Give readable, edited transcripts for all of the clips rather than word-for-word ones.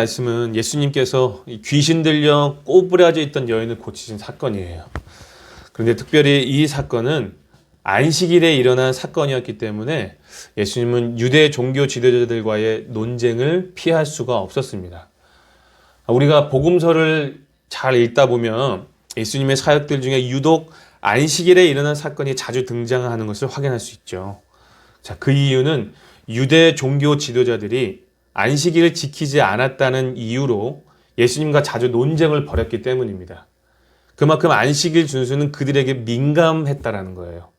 말씀은 예수님께서 귀신 들려 꼬부라져 있던 여인을 고치신 사건이에요. 그런데 특별히 이 사건은 안식일에 일어난 사건이었기 때문에 예수님은 유대 종교 지도자들과의 논쟁을 피할 수가 없었습니다. 우리가 복음서를 잘 읽다 보면 예수님의 사역들 중에 유독 안식일에 일어난 사건이 자주 등장하는 것을 확인할 수 있죠. 자, 그 이유는 유대 종교 지도자들이 안식일을 지키지 않았다는 이유로 예수님과 자주 논쟁을 벌였기 때문입니다. 그만큼 안식일 준수는 그들에게 민감했다라는 거예요.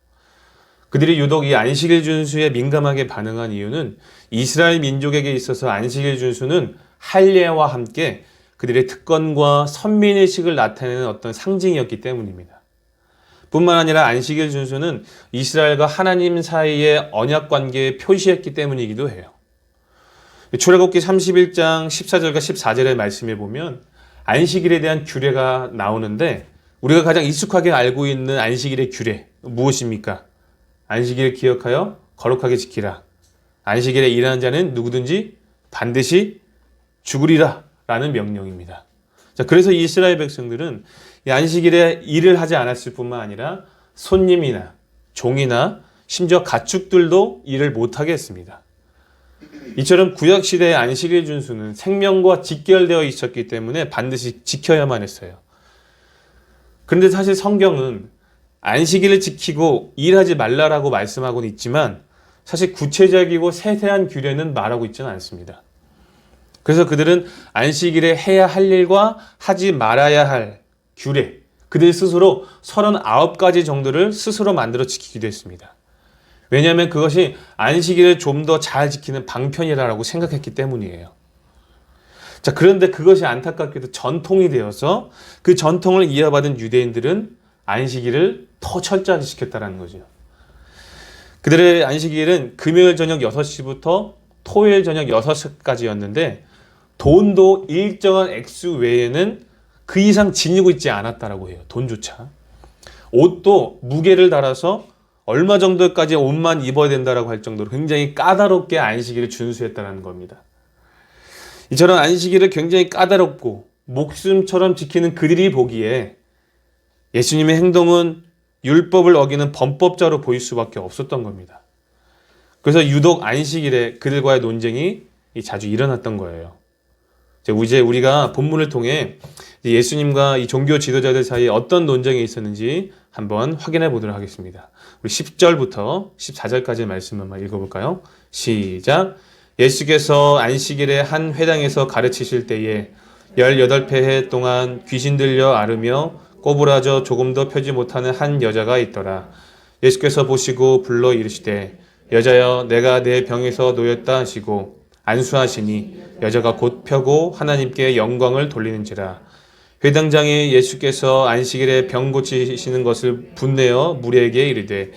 그들이 유독 이 안식일 준수에 민감하게 반응한 이유는 이스라엘 민족에게 있어서 안식일 준수는 할례와 함께 그들의 특권과 선민의식을 나타내는 어떤 상징이었기 때문입니다. 뿐만 아니라 안식일 준수는 이스라엘과 하나님 사이의 언약 관계의 표시였기 때문이기도 해요. 출애굽기 31장 14절과 14절의 말씀에 보면 안식일에 대한 규례가 나오는데 우리가 가장 익숙하게 알고 있는 안식일의 규례 무엇입니까? 안식일을 기억하여 거룩하게 지키라. 안식일에 일하는 자는 누구든지 반드시 죽으리라 라는 명령입니다. 자, 그래서 이스라엘 백성들은 이 안식일에 일을 하지 않았을 뿐만 아니라 손님이나 종이나 심지어 가축들도 일을 못하게 했습니다. 이처럼 구약시대의 안식일 준수는 생명과 직결되어 있었기 때문에 반드시 지켜야만 했어요. 그런데 사실 성경은 안식일을 지키고 일하지 말라라고 말씀하고는 있지만 사실 구체적이고 세세한 규례는 말하고 있지는 않습니다. 그래서 그들은 안식일에 해야 할 일과 하지 말아야 할 규례, 그들 스스로 39가지 정도를 스스로 만들어 지키기도 했습니다. 왜냐하면 그것이 안식일을 좀 더 잘 지키는 방편이라고 생각했기 때문이에요. 자, 그런데 그것이 안타깝게도 전통이 되어서 그 전통을 이어받은 유대인들은 안식일을 더 철저하게 지켰다는 거죠. 그들의 안식일은 금요일 저녁 6시부터 토요일 저녁 6시까지였는데 돈도 일정한 액수 외에는 그 이상 지니고 있지 않았다라고 해요. 돈조차. 옷도 무게를 달아서 얼마 정도까지 옷만 입어야 된다라고 할 정도로 굉장히 까다롭게 안식일을 준수했다는 겁니다. 이처럼 안식일을 굉장히 까다롭고 목숨처럼 지키는 그들이 보기에 예수님의 행동은 율법을 어기는 범법자로 보일 수밖에 없었던 겁니다. 그래서 유독 안식일에 그들과의 논쟁이 자주 일어났던 거예요. 이제 우리가 본문을 통해 예수님과 이 종교 지도자들 사이에 어떤 논쟁이 있었는지 한번 확인해 보도록 하겠습니다. 우리 10절부터 14절까지 말씀 한번 읽어볼까요? 시작! 예수께서 안식일에 한 회당에서 가르치실 때에 18해 동안 귀신 들려 앓으며 꼬부라져 조금도 펴지 못하는 한 여자가 있더라. 예수께서 보시고 불러 이르시되 여자여 내가 내 병에서 놓였다 하시고 안수하시니 여자가 곧 펴고 하나님께 영광을 돌리는지라. 회당장에 예수께서 안식일에 병 고치시는 것을 분내어 무리에게 이르되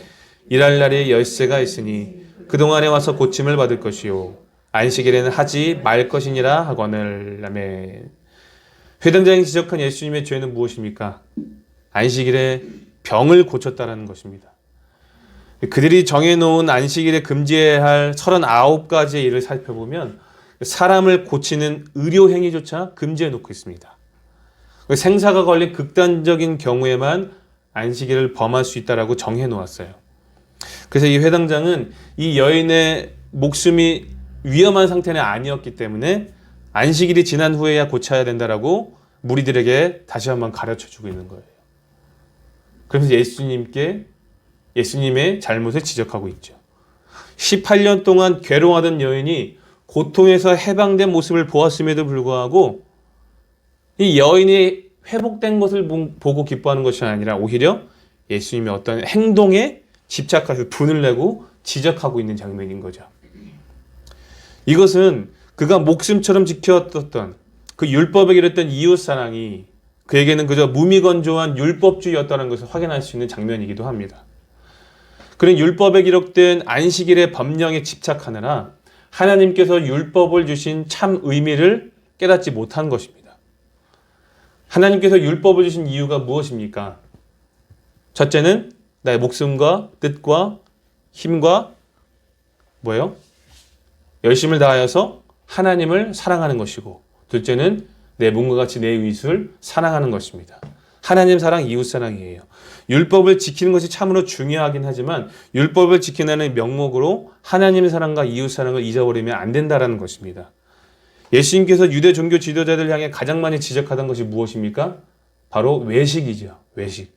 일할 날에 열쇠가 있으니 그동안에 와서 고침을 받을 것이요 안식일에는 하지 말 것이니라 하거늘. 아멘. 회당장이 지적한 예수님의 죄는 무엇입니까? 안식일에 병을 고쳤다는 것입니다. 그들이 정해놓은 안식일에 금지해야 할 39가지의 일을 살펴보면 사람을 고치는 의료행위조차 금지해 놓고 있습니다. 생사가 걸린 극단적인 경우에만 안식일을 범할 수 있다라고 정해 놓았어요. 그래서 이 회당장은 이 여인의 목숨이 위험한 상태는 아니었기 때문에 안식일이 지난 후에야 고쳐야 된다라고 무리들에게 다시 한번 가르쳐 주고 있는 거예요. 그래서 예수님의 잘못을 지적하고 있죠. 18년 동안 괴로워하던 여인이 고통에서 해방된 모습을 보았음에도 불구하고 이 여인이 회복된 것을 보고 기뻐하는 것이 아니라 오히려 예수님의 어떤 행동에 집착해서 분을 내고 지적하고 있는 장면인 거죠. 이것은 그가 목숨처럼 지켰던 그 율법에 이랬던 이웃사랑이 그에게는 그저 무미건조한 율법주의였다는 것을 확인할 수 있는 장면이기도 합니다. 그는 율법에 기록된 안식일의 법령에 집착하느라 하나님께서 율법을 주신 참 의미를 깨닫지 못한 것입니다. 하나님께서 율법을 주신 이유가 무엇입니까? 첫째는 나의 목숨과 뜻과 힘과 뭐예요? 열심을 다하여서 하나님을 사랑하는 것이고, 둘째는 내 몸과 같이 내 이웃을 사랑하는 것입니다. 하나님 사랑, 이웃 사랑이에요. 율법을 지키는 것이 참으로 중요하긴 하지만 율법을 지키는 명목으로 하나님 사랑과 이웃 사랑을 잊어버리면 안 된다라는 것입니다. 예수님께서 유대 종교 지도자들 향해 가장 많이 지적하던 것이 무엇입니까? 바로 외식이죠. 외식.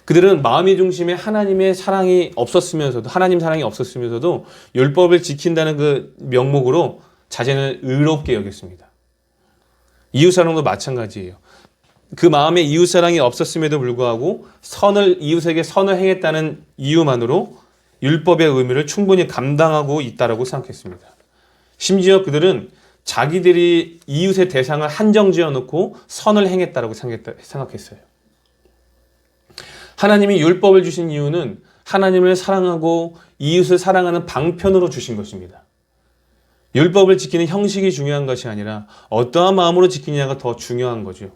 그들은 마음의 중심에 하나님 사랑이 없었으면서도 율법을 지킨다는 그 명목으로 자신을 의롭게 여겼습니다. 이웃 사랑도 마찬가지예요. 그 마음에 이웃 사랑이 없었음에도 불구하고 이웃에게 선을 행했다는 이유만으로 율법의 의무를 충분히 감당하고 있다라고 생각했습니다. 심지어 그들은 자기들이 이웃의 대상을 한정 지어놓고 선을 행했다라고 생각했어요. 하나님이 율법을 주신 이유는 하나님을 사랑하고 이웃을 사랑하는 방편으로 주신 것입니다. 율법을 지키는 형식이 중요한 것이 아니라 어떠한 마음으로 지키냐가 더 중요한 거죠.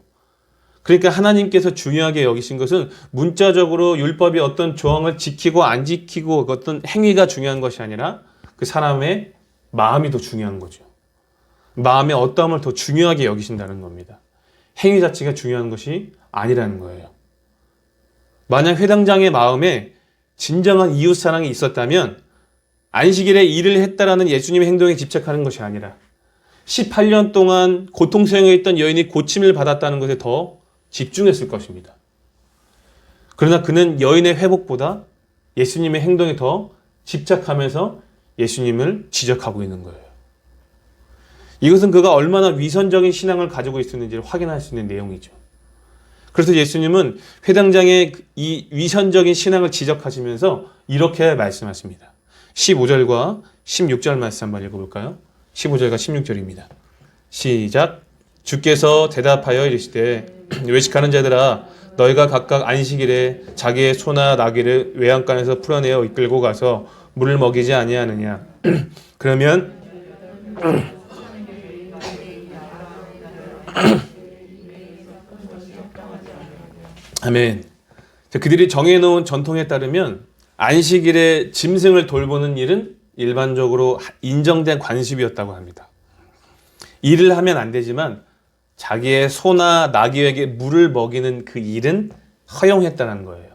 그러니까 하나님께서 중요하게 여기신 것은 문자적으로 율법의 어떤 조항을 지키고 안 지키고 어떤 행위가 중요한 것이 아니라 그 사람의 마음이 더 중요한 거죠. 마음의 어떠함을 더 중요하게 여기신다는 겁니다. 행위 자체가 중요한 것이 아니라는 거예요. 만약 회당장의 마음에 진정한 이웃 사랑이 있었다면 안식일에 일을 했다라는 예수님의 행동에 집착하는 것이 아니라 18년 동안 고통스러워 있던 여인이 고침을 받았다는 것에 더 집중했을 것입니다. 그러나 그는 여인의 회복보다 예수님의 행동에 더 집착하면서 예수님을 지적하고 있는 거예요. 이것은 그가 얼마나 위선적인 신앙을 가지고 있었는지를 확인할 수 있는 내용이죠. 그래서 예수님은 회당장의 이 위선적인 신앙을 지적하시면서 이렇게 말씀하십니다. 15절과 16절 말씀 한번 읽어볼까요? 15절과 16절입니다. 시작. 주께서 대답하여 이르시되 외식하는 자들아 너희가 각각 안식일에 자기의 소나 나귀를 외양간에서 풀어내어 이끌고 가서 물을 먹이지 아니하느냐. 그러면 아멘. 그들이 정해놓은 전통에 따르면 안식일에 짐승을 돌보는 일은 일반적으로 인정된 관습이었다고 합니다. 일을 하면 안 되지만 자기의 소나 나귀에게 물을 먹이는 그 일은 허용했다는 거예요.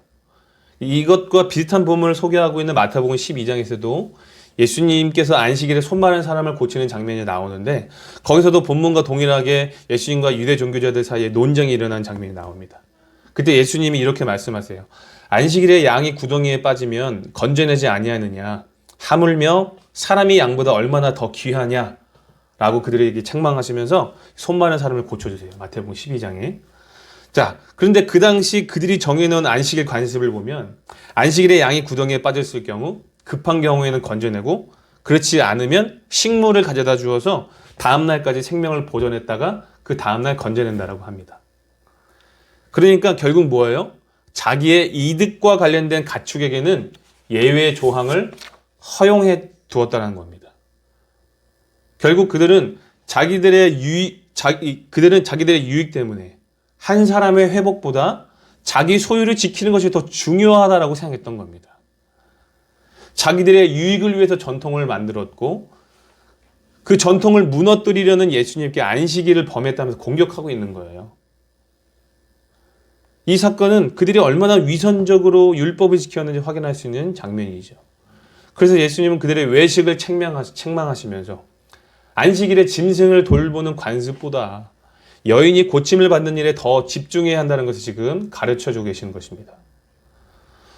이것과 비슷한 본문을 소개하고 있는 마태복음 12장에서도 예수님께서 안식일에 손 마른 사람을 고치는 장면이 나오는데 거기서도 본문과 동일하게 예수님과 유대 종교자들 사이에 논쟁이 일어난 장면이 나옵니다. 그때 예수님이 이렇게 말씀하세요. 안식일에 양이 구덩이에 빠지면 건져내지 아니하느냐. 하물며 사람이 양보다 얼마나 더 귀하냐. 라고 그들에게 책망하시면서 손 마른 사람을 고쳐주세요. 마태복음 12장에. 자, 그런데 그 당시 그들이 정해놓은 안식일 관습을 보면 안식일에 양이 구덩이에 빠졌을 경우 급한 경우에는 건져내고 그렇지 않으면 식물을 가져다 주어서 다음날까지 생명을 보존했다가 그 다음날 건져낸다라고 합니다. 그러니까 결국 뭐예요? 자기의 이득과 관련된 가축에게는 예외 조항을 허용해 두었다는 겁니다. 결국 그들은 자기들의 유익 때문에 한 사람의 회복보다 자기 소유를 지키는 것이 더 중요하다라고 생각했던 겁니다. 자기들의 유익을 위해서 전통을 만들었고 그 전통을 무너뜨리려는 예수님께 안식일을 범했다면서 공격하고 있는 거예요. 이 사건은 그들이 얼마나 위선적으로 율법을 지켰는지 확인할 수 있는 장면이죠. 그래서 예수님은 그들의 외식을 책망하시면서 안식일에 짐승을 돌보는 관습보다 여인이 고침을 받는 일에 더 집중해야 한다는 것을 지금 가르쳐주고 계시는 것입니다.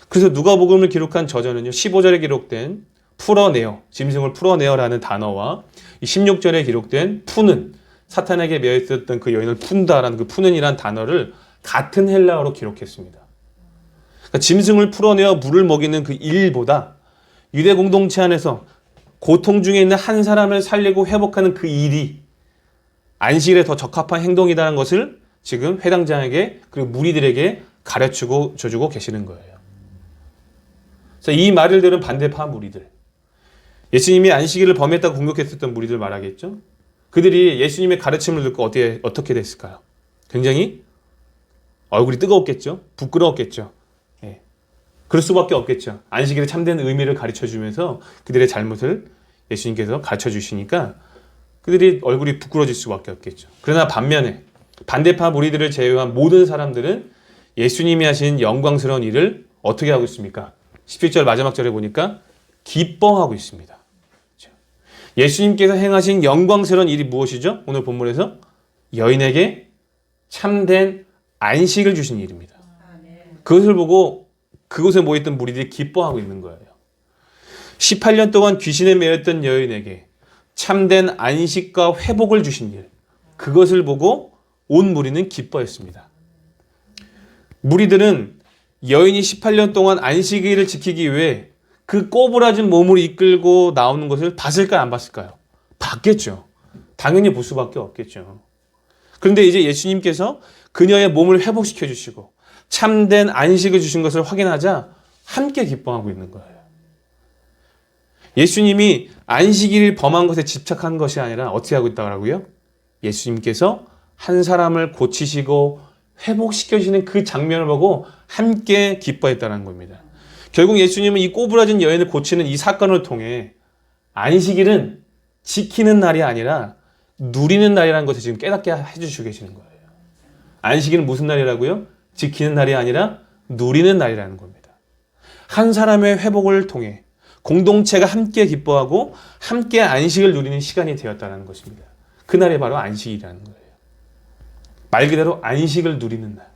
그래서 누가복음을 기록한 저자는요, 15절에 기록된 풀어내어, 짐승을 풀어내어라는 단어와 16절에 기록된 푸는, 사탄에게 매여있었던 그 여인을 푼다라는 그 푸는이라는 단어를 같은 헬라어로 기록했습니다. 그러니까 짐승을 풀어내어 물을 먹이는 그 일보다 유대 공동체 안에서 고통 중에 있는 한 사람을 살리고 회복하는 그 일이 안식일에 더 적합한 행동이라는 것을 지금 회당장에게 그리고 무리들에게 가르치고 줘주고 계시는 거예요. 그래서 이 말을 들은 반대파 무리들, 예수님이 안식일을 범했다고 공격했었던 무리들 말하겠죠. 그들이 예수님의 가르침을 듣고 어떻게 됐을까요? 굉장히 얼굴이 뜨거웠겠죠. 부끄러웠겠죠. 예. 그럴 수밖에 없겠죠. 안식일의 참된 의미를 가르쳐주면서 그들의 잘못을 예수님께서 가르쳐주시니까 그들이 얼굴이 부끄러질 수밖에 없겠죠. 그러나 반면에 반대파 무리들을 제외한 모든 사람들은 예수님이 하신 영광스러운 일을 어떻게 하고 있습니까? 17절 마지막 절에 보니까 기뻐하고 있습니다. 예수님께서 행하신 영광스러운 일이 무엇이죠? 오늘 본문에서 여인에게 참된 안식을 주신 일입니다. 그것을 보고 그곳에 모였던 무리들이 기뻐하고 있는 거예요. 18년 동안 귀신에 매였던 여인에게 참된 안식과 회복을 주신 일, 그것을 보고 온 무리는 기뻐했습니다. 무리들은 여인이 18년 동안 안식일을 지키기 위해 그 꼬부라진 몸을 이끌고 나오는 것을 봤을까요? 안 봤을까요? 봤겠죠. 당연히 볼 수밖에 없겠죠. 그런데 이제 예수님께서 그녀의 몸을 회복시켜 주시고 참된 안식을 주신 것을 확인하자 함께 기뻐하고 있는 거예요. 예수님이 안식일을 범한 것에 집착한 것이 아니라 어떻게 하고 있다고요? 예수님께서 한 사람을 고치시고 회복시켜주시는 그 장면을 보고 함께 기뻐했다는 겁니다. 결국 예수님은 이 꼬부라진 여인을 고치는 이 사건을 통해 안식일은 지키는 날이 아니라 누리는 날이라는 것을 지금 깨닫게 해주시고 계시는 거예요. 안식일은 무슨 날이라고요? 지키는 날이 아니라 누리는 날이라는 겁니다. 한 사람의 회복을 통해 공동체가 함께 기뻐하고 함께 안식을 누리는 시간이 되었다는 것입니다. 그날이 바로 안식일이라는 거예요. 말 그대로 안식을 누리는 날.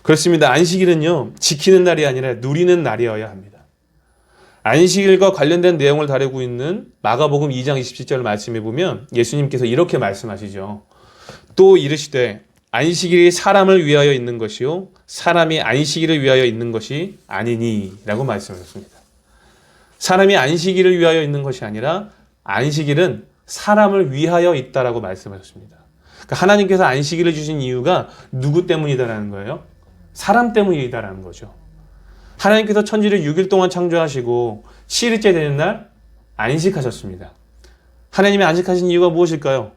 그렇습니다. 안식일은요, 지키는 날이 아니라 누리는 날이어야 합니다. 안식일과 관련된 내용을 다루고 있는 마가복음 2장 27절 말씀에 보면 예수님께서 이렇게 말씀하시죠. 또 이르시되 안식일이 사람을 위하여 있는 것이요 사람이 안식일을 위하여 있는 것이 아니니 라고 말씀하셨습니다. 사람이 안식일을 위하여 있는 것이 아니라 안식일은 사람을 위하여 있다라고 말씀하셨습니다. 그러니까 하나님께서 안식일을 주신 이유가 누구 때문이다라는 거예요? 사람 때문이다라는 거죠. 하나님께서 천지를 6일 동안 창조하시고 7일째 되는 날 안식하셨습니다. 하나님이 안식하신 이유가 무엇일까요?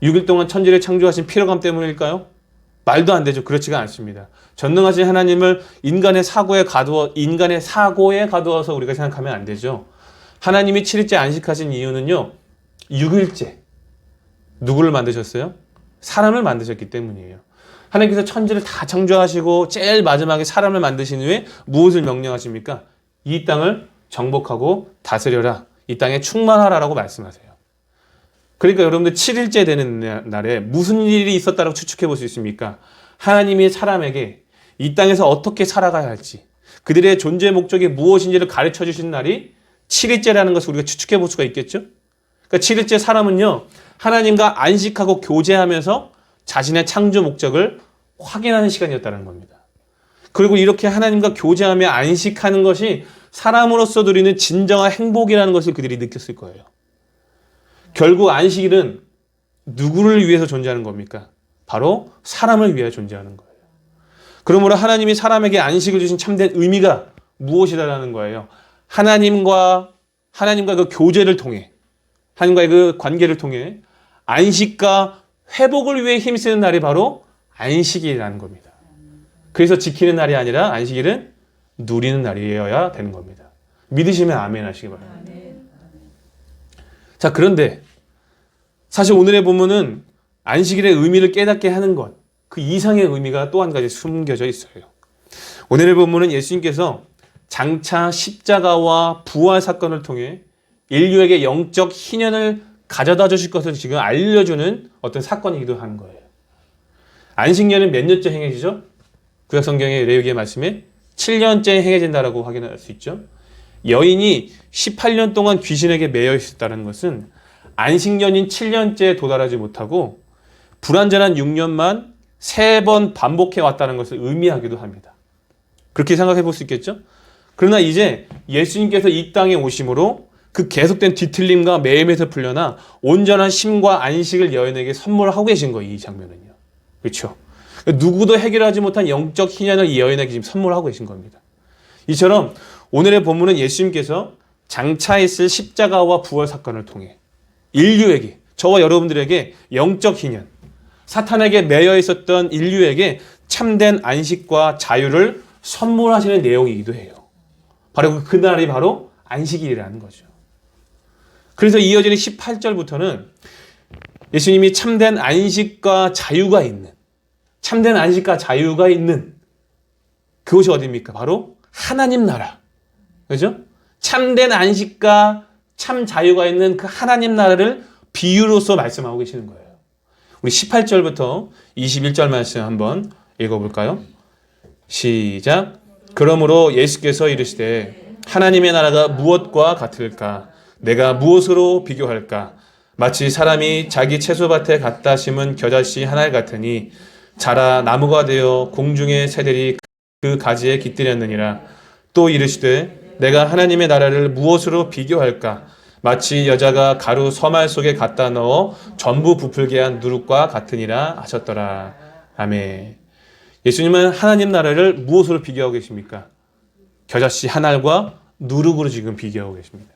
6일 동안 천지를 창조하신 피로감 때문일까요? 말도 안 되죠. 그렇지가 않습니다. 전능하신 하나님을 인간의 사고에 가두어서 우리가 생각하면 안 되죠. 하나님이 7일째 안식하신 이유는요. 6일째 누구를 만드셨어요? 사람을 만드셨기 때문이에요. 하나님께서 천지를 다 창조하시고 제일 마지막에 사람을 만드신 후에 무엇을 명령하십니까? 이 땅을 정복하고 다스려라. 이 땅에 충만하라라고 말씀하세요. 그러니까 여러분들 7일째 되는 날에 무슨 일이 있었다고 추측해 볼 수 있습니까? 하나님이 사람에게 이 땅에서 어떻게 살아가야 할지, 그들의 존재 목적이 무엇인지를 가르쳐 주신 날이 7일째라는 것을 우리가 추측해 볼 수가 있겠죠? 그러니까 7일째 사람은요, 하나님과 안식하고 교제하면서 자신의 창조 목적을 확인하는 시간이었다는 겁니다. 그리고 이렇게 하나님과 교제하며 안식하는 것이 사람으로서 누리는 진정한 행복이라는 것을 그들이 느꼈을 거예요. 결국 안식일은 누구를 위해서 존재하는 겁니까? 바로 사람을 위해 존재하는 거예요. 그러므로 하나님이 사람에게 안식을 주신 참된 의미가 무엇이다라는 거예요. 하나님과 그 교제를 통해, 하나님과의 그 관계를 통해 안식과 회복을 위해 힘쓰는 날이 바로 안식일이라는 겁니다. 그래서 지키는 날이 아니라 안식일은 누리는 날이어야 되는 겁니다. 믿으시면 아멘 하시기 바랍니다. 자, 그런데 사실 오늘의 본문은 안식일의 의미를 깨닫게 하는 것, 그 이상의 의미가 또 한 가지 숨겨져 있어요. 오늘의 본문은 예수님께서 장차 십자가와 부활 사건을 통해 인류에게 영적 희년을 가져다 주실 것을 지금 알려주는 어떤 사건이기도 하는 거예요. 안식년은 몇 년째 행해지죠? 구약 성경의 레위기의 말씀에 7년째 행해진다라고 확인할 수 있죠. 여인이 18년 동안 귀신에게 매여 있었다는 것은 안식년인 7년째에 도달하지 못하고 불완전한 6년만 3번 반복해 왔다는 것을 의미하기도 합니다. 그렇게 생각해 볼 수 있겠죠? 그러나 이제 예수님께서 이 땅에 오심으로 그 계속된 뒤틀림과 매임에서 풀려나 온전한 쉼과 안식을 여인에게 선물하고 계신 거예요. 이 장면은요. 그렇죠? 누구도 해결하지 못한 영적 희년을 이 여인에게 지금 선물하고 계신 겁니다. 이처럼 오늘의 본문은 예수님께서 장차 있을 십자가와 부활 사건을 통해 인류에게, 저와 여러분들에게 영적 희년, 사탄에게 매여 있었던 인류에게 참된 안식과 자유를 선물하시는 내용이기도 해요. 바로 그날이 바로 안식일이라는 거죠. 그래서 이어지는 18절부터는 예수님이 참된 안식과 자유가 있는, 참된 안식과 자유가 있는 그곳이 어디입니까? 바로 하나님 나라. 그죠? 참된 안식과 참 자유가 있는 그 하나님 나라를 비유로서 말씀하고 계시는 거예요. 우리 18절부터 21절 말씀 한번 읽어볼까요? 시작. 그러므로 예수께서 이르시되 하나님의 나라가 무엇과 같을까? 내가 무엇으로 비교할까? 마치 사람이 자기 채소밭에 갖다 심은 겨자씨 하나 같으니 자라 나무가 되어 공중의 새들이 그 가지에 깃들였느니라. 또 이르시되 내가 하나님의 나라를 무엇으로 비교할까? 마치 여자가 가루 서말 속에 갖다 넣어 전부 부풀게 한 누룩과 같으니라 하셨더라. 아멘. 예수님은 하나님 나라를 무엇으로 비교하고 계십니까? 겨자씨 한 알과 누룩으로 지금 비교하고 계십니다.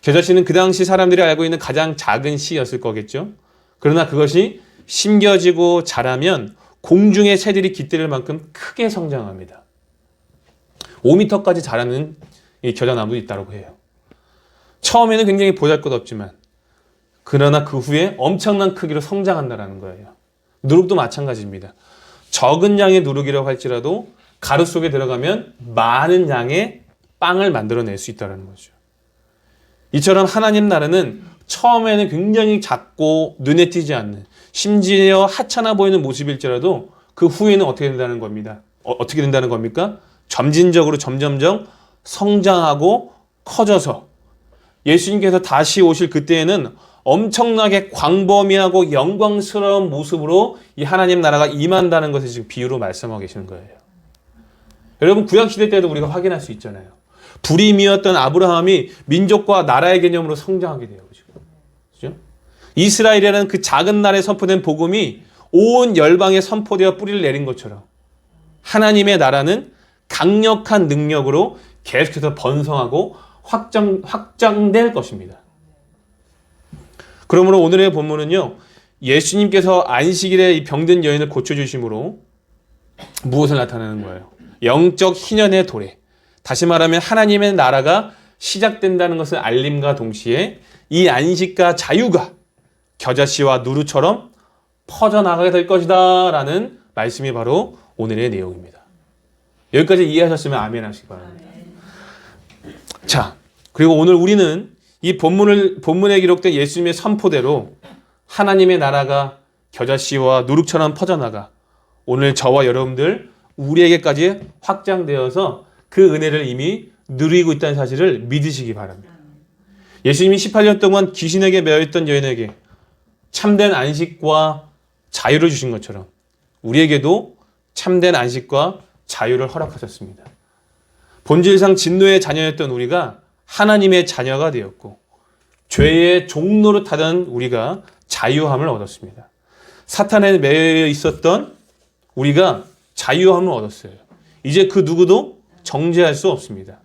겨자씨는 그 당시 사람들이 알고 있는 가장 작은 씨였을 거겠죠. 그러나 그것이 심겨지고 자라면 공중의 새들이 깃들일 만큼 크게 성장합니다. 5m까지 자라는 이 겨자나무도 있다고 해요. 처음에는 굉장히 보잘것없지만 그러나 그 후에 엄청난 크기로 성장한다는 거예요. 누룩도 마찬가지입니다. 적은 양의 누룩이라고 할지라도 가루 속에 들어가면 많은 양의 빵을 만들어낼 수 있다는 거죠. 이처럼 하나님 나라는 처음에는 굉장히 작고 눈에 띄지 않는, 심지어 하찮아 보이는 모습일지라도 그 후에는 어떻게 된다는 겁니다. 어떻게 된다는 겁니까? 점진적으로 점점점 성장하고 커져서 예수님께서 다시 오실 그때에는 엄청나게 광범위하고 영광스러운 모습으로 이 하나님 나라가 임한다는 것을 지금 비유로 말씀하고 계시는 거예요. 여러분 구약시대 때도 우리가 확인할 수 있잖아요. 불임이었던 아브라함이 민족과 나라의 개념으로 성장하게 돼요. 그렇죠? 이스라엘이라는 그 작은 나라에 선포된 복음이 온 열방에 선포되어 뿌리를 내린 것처럼 하나님의 나라는 강력한 능력으로 계속해서 번성하고 확장될 것입니다. 그러므로 오늘의 본문은요, 예수님께서 안식일에 이 병든 여인을 고쳐주심으로 무엇을 나타내는 거예요? 영적 희년의 도래. 다시 말하면 하나님의 나라가 시작된다는 것을 알림과 동시에 이 안식과 자유가 겨자씨와 누루처럼 퍼져나가게 될 것이다 라는 말씀이 바로 오늘의 내용입니다. 여기까지 이해하셨으면 아멘 하시기 바랍니다. 자, 그리고 오늘 우리는 이 본문에 기록된 예수님의 선포대로 하나님의 나라가 겨자씨와 누룩처럼 퍼져나가 오늘 저와 여러분들 우리에게까지 확장되어서 그 은혜를 이미 누리고 있다는 사실을 믿으시기 바랍니다. 예수님이 18년 동안 귀신에게 매여있던 여인에게 참된 안식과 자유를 주신 것처럼 우리에게도 참된 안식과 자유를 허락하셨습니다. 본질상 진노의 자녀였던 우리가 하나님의 자녀가 되었고 죄의 종노릇하던 우리가 자유함을 얻었습니다. 사탄에 매여 있었던 우리가 자유함을 얻었어요. 이제 그 누구도 정죄할 수 없습니다.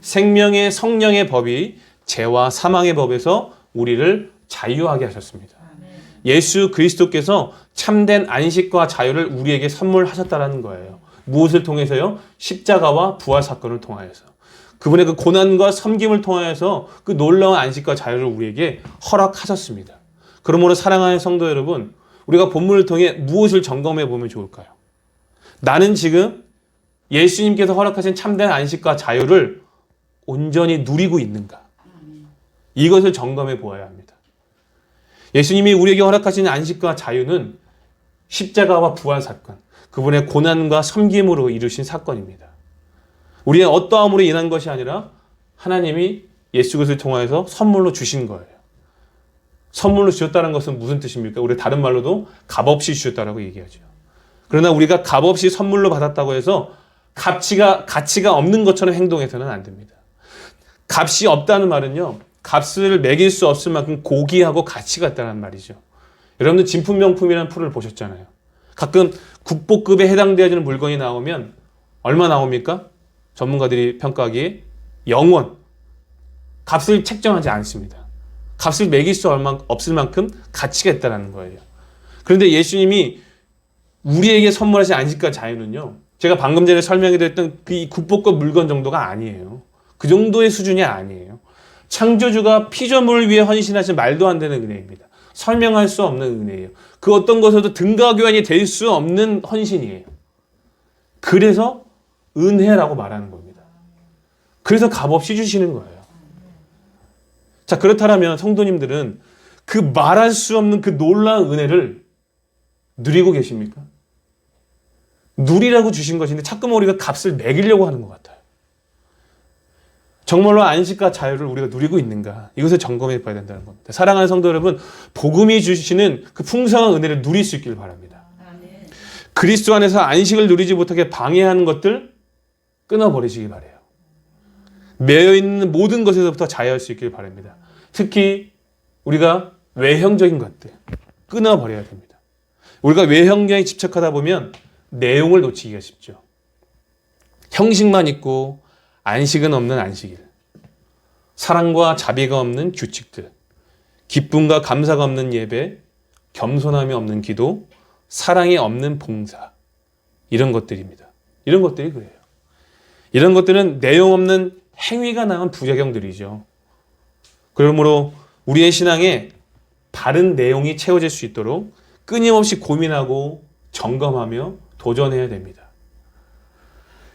생명의 성령의 법이 죄와 사망의 법에서 우리를 자유하게 하셨습니다. 예수 그리스도께서 참된 안식과 자유를 우리에게 선물하셨다는 거예요. 무엇을 통해서요? 십자가와 부활 사건을 통하여서. 그분의 그 고난과 섬김을 통하여서 그 놀라운 안식과 자유를 우리에게 허락하셨습니다. 그러므로 사랑하는 성도 여러분, 우리가 본문을 통해 무엇을 점검해 보면 좋을까요? 나는 지금 예수님께서 허락하신 참된 안식과 자유를 온전히 누리고 있는가? 이것을 점검해 보아야 합니다. 예수님이 우리에게 허락하신 안식과 자유는 십자가와 부활 사건, 그분의 고난과 섬김으로 이루신 사건입니다. 우리의 어떠함으로 인한 것이 아니라 하나님이 예수 그리스도를 통하여서 선물로 주신 거예요. 선물로 주셨다는 것은 무슨 뜻입니까? 우리 다른 말로도 값없이 주셨다라고 얘기하죠. 그러나 우리가 값없이 선물로 받았다고 해서 가치가 없는 것처럼 행동해서는 안 됩니다. 값이 없다는 말은요, 값을 매길 수 없을 만큼 고귀하고 가치가 있다는 말이죠. 여러분들 진품명품이라는 풀을 보셨잖아요. 가끔 국보급에 해당되어지는 물건이 나오면 얼마 나옵니까? 전문가들이 평가하기에 0원. 값을 책정하지 않습니다. 값을 매길 수 없을 만큼 가치가 있다는 거예요. 그런데 예수님이 우리에게 선물하신 안식과 자유는요, 제가 방금 전에 설명해 드렸던 그 국보급 물건 정도가 아니에요. 그 정도의 수준이 아니에요. 창조주가 피조물을 위해 헌신하신 말도 안 되는 은혜입니다. 설명할 수 없는 은혜예요. 그 어떤 것에도 등가 교환이 될 수 없는 헌신이에요. 그래서 은혜라고 말하는 겁니다. 그래서 값없이 주시는 거예요. 자, 그렇다면 성도님들은 그 말할 수 없는 그 놀라운 은혜를 누리고 계십니까? 누리라고 주신 것인데 자꾸만 우리가 값을 매기려고 하는 것 같아요. 정말로 안식과 자유를 우리가 누리고 있는가? 이것을 점검해 봐야 된다는 겁니다. 사랑하는 성도 여러분, 복음이 주시는 그 풍성한 은혜를 누릴 수 있길 바랍니다. 그리스도 안에서 안식을 누리지 못하게 방해하는 것들 끊어버리시기 바라요. 매여있는 모든 것에서부터 자유할 수 있길 바랍니다. 특히 우리가 외형적인 것들 끊어버려야 됩니다. 우리가 외형경에 집착하다 보면 내용을 놓치기가 쉽죠. 형식만 있고 안식은 없는 안식일, 사랑과 자비가 없는 규칙들, 기쁨과 감사가 없는 예배, 겸손함이 없는 기도, 사랑이 없는 봉사, 이런 것들입니다. 이런 것들이 그래요. 이런 것들은 내용 없는 행위가 나온 부작용들이죠. 그러므로 우리의 신앙에 바른 내용이 채워질 수 있도록 끊임없이 고민하고 점검하며 도전해야 됩니다.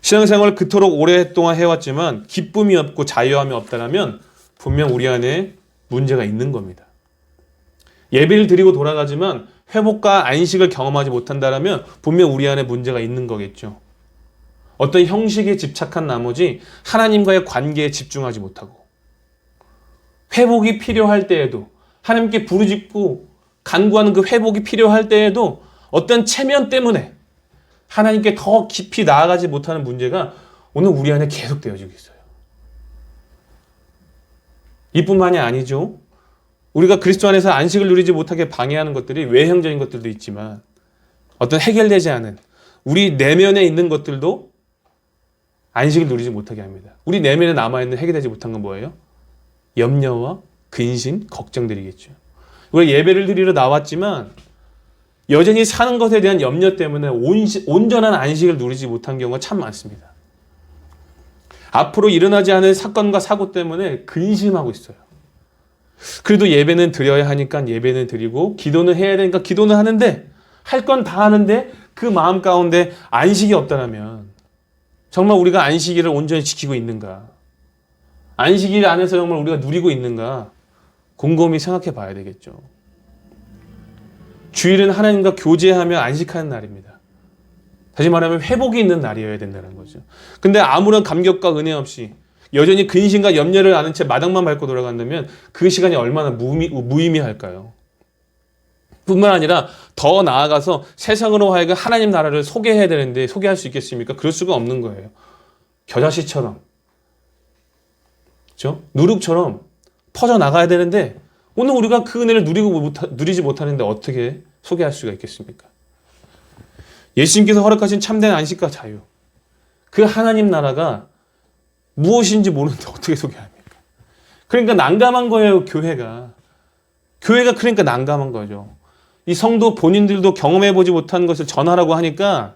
신앙생활을 그토록 오랫동안 해왔지만 기쁨이 없고 자유함이 없다면 분명 우리 안에 문제가 있는 겁니다. 예배를 드리고 돌아가지만 회복과 안식을 경험하지 못한다면 분명 우리 안에 문제가 있는 거겠죠. 어떤 형식에 집착한 나머지 하나님과의 관계에 집중하지 못하고 회복이 필요할 때에도 하나님께 부르짖고 간구하는 그 회복이 필요할 때에도 어떤 체면 때문에 하나님께 더 깊이 나아가지 못하는 문제가 오늘 우리 안에 계속 되어지고 있어요. 이뿐만이 아니죠. 우리가 그리스도 안에서 안식을 누리지 못하게 방해하는 것들이 외형적인 것들도 있지만 어떤 해결되지 않은 우리 내면에 있는 것들도 안식을 누리지 못하게 합니다. 우리 내면에 남아있는 해결되지 못한 건 뭐예요? 염려와 근심, 걱정들이겠죠. 우리가 예배를 드리러 나왔지만 여전히 사는 것에 대한 염려 때문에 온전한 안식을 누리지 못한 경우가 참 많습니다. 앞으로 일어나지 않을 사건과 사고 때문에 근심하고 있어요. 그래도 예배는 드려야 하니까 예배는 드리고 기도는 해야 되니까 기도는 하는데 할 건 다 하는데 그 마음 가운데 안식이 없다면 정말 우리가 안식일을 온전히 지키고 있는가? 안식일 안에서 정말 우리가 누리고 있는가? 곰곰이 생각해 봐야 되겠죠. 주일은 하나님과 교제하며 안식하는 날입니다. 다시 말하면 회복이 있는 날이어야 된다는 거죠. 근데 아무런 감격과 은혜 없이 여전히 근심과 염려를 아는 채 마당만 밟고 돌아간다면 그 시간이 얼마나 무의미할까요? 뿐만 아니라 더 나아가서 세상으로 하여금 하나님 나라를 소개해야 되는데 소개할 수 있겠습니까? 그럴 수가 없는 거예요. 겨자씨처럼, 그렇죠? 누룩처럼 퍼져나가야 되는데 오늘 우리가 그 은혜를 누리지 못하는데 어떻게 소개할 수가 있겠습니까? 예수님께서 허락하신 참된 안식과 자유, 그 하나님 나라가 무엇인지 모르는데 어떻게 소개합니까? 그러니까 난감한 거예요, 교회가. 교회가 그러니까 난감한 거죠. 이 성도 본인들도 경험해보지 못한 것을 전하라고 하니까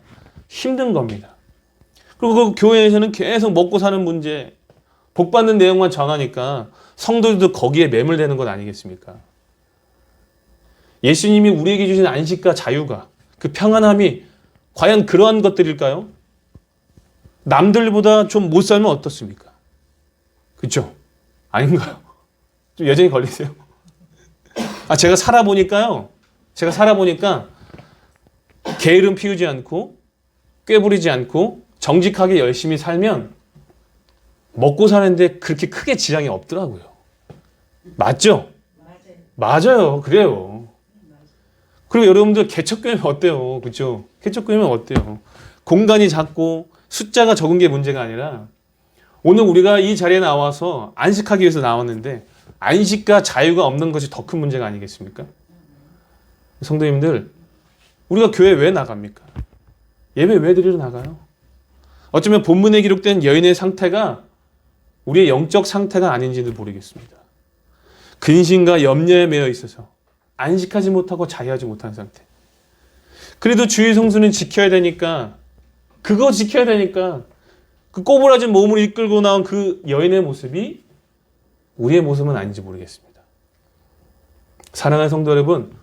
힘든 겁니다. 그리고 그 교회에서는 계속 먹고 사는 문제, 복받는 내용만 전하니까 성도들도 거기에 매몰되는 것 아니겠습니까? 예수님이 우리에게 주신 안식과 자유가, 그 평안함이 과연 그러한 것들일까요? 남들보다 좀 못 살면 어떻습니까? 그렇죠? 아닌가요? 좀 여전히 걸리세요? 제가 살아보니까 게으름 피우지 않고 꾀부리지 않고 정직하게 열심히 살면 먹고 사는데 그렇게 크게 지장이 없더라고요. 맞죠? 맞아요. 그래요. 그리고 여러분들 개척교회면 어때요? 그렇죠? 개척교회면 어때요? 공간이 작고 숫자가 적은 게 문제가 아니라 오늘 우리가 이 자리에 나와서 안식하기 위해서 나왔는데 안식과 자유가 없는 것이 더 큰 문제가 아니겠습니까? 성도님들, 우리가 교회 왜 나갑니까? 예배 왜 드리러 나가요? 어쩌면 본문에 기록된 여인의 상태가 우리의 영적 상태가 아닌지도 모르겠습니다. 근심과 염려에 매여 있어서 안식하지 못하고 자유하지 못한 상태. 그래도 주일 성수는 지켜야 되니까, 그거 지켜야 되니까 그 꼬부라진 몸을 이끌고 나온 그 여인의 모습이 우리의 모습은 아닌지 모르겠습니다. 사랑하는 성도 여러분,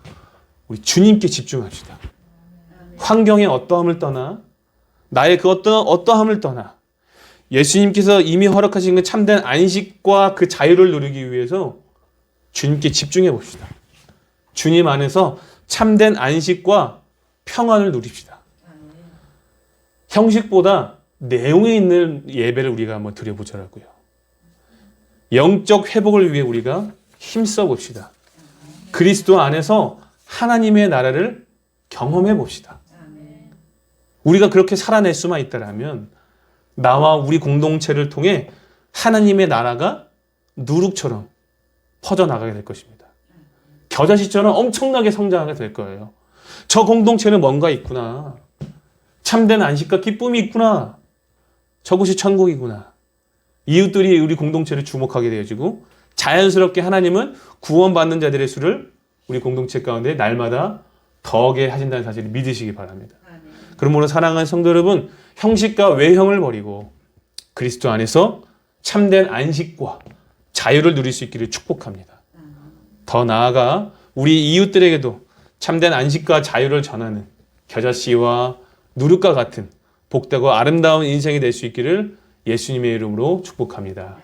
우리 주님께 집중합시다. 환경의 어떠함을 떠나, 나의 그 어떠함을 떠나, 예수님께서 이미 허락하신 그 참된 안식과 그 자유를 누리기 위해서 주님께 집중해 봅시다. 주님 안에서 참된 안식과 평안을 누립시다. 형식보다 내용에 있는 예배를 우리가 한번 드려보자라고요. 영적 회복을 위해 우리가 힘써 봅시다. 그리스도 안에서 하나님의 나라를 경험해 봅시다. 우리가 그렇게 살아낼 수만 있다라면 나와 우리 공동체를 통해 하나님의 나라가 누룩처럼 퍼져나가게 될 것입니다. 겨자씨처럼 엄청나게 성장하게 될 거예요. 저 공동체는 뭔가 있구나. 참된 안식과 기쁨이 있구나. 저곳이 천국이구나. 이웃들이 우리 공동체를 주목하게 되어지고 자연스럽게 하나님은 구원받는 자들의 수를 우리 공동체 가운데 날마다 더하게 하신다는 사실을 믿으시기 바랍니다. 그러므로 사랑하는 성도 여러분, 형식과 외형을 버리고 그리스도 안에서 참된 안식과 자유를 누릴 수 있기를 축복합니다. 더 나아가 우리 이웃들에게도 참된 안식과 자유를 전하는 겨자씨와 누룩과 같은 복되고 아름다운 인생이 될 수 있기를 예수님의 이름으로 축복합니다.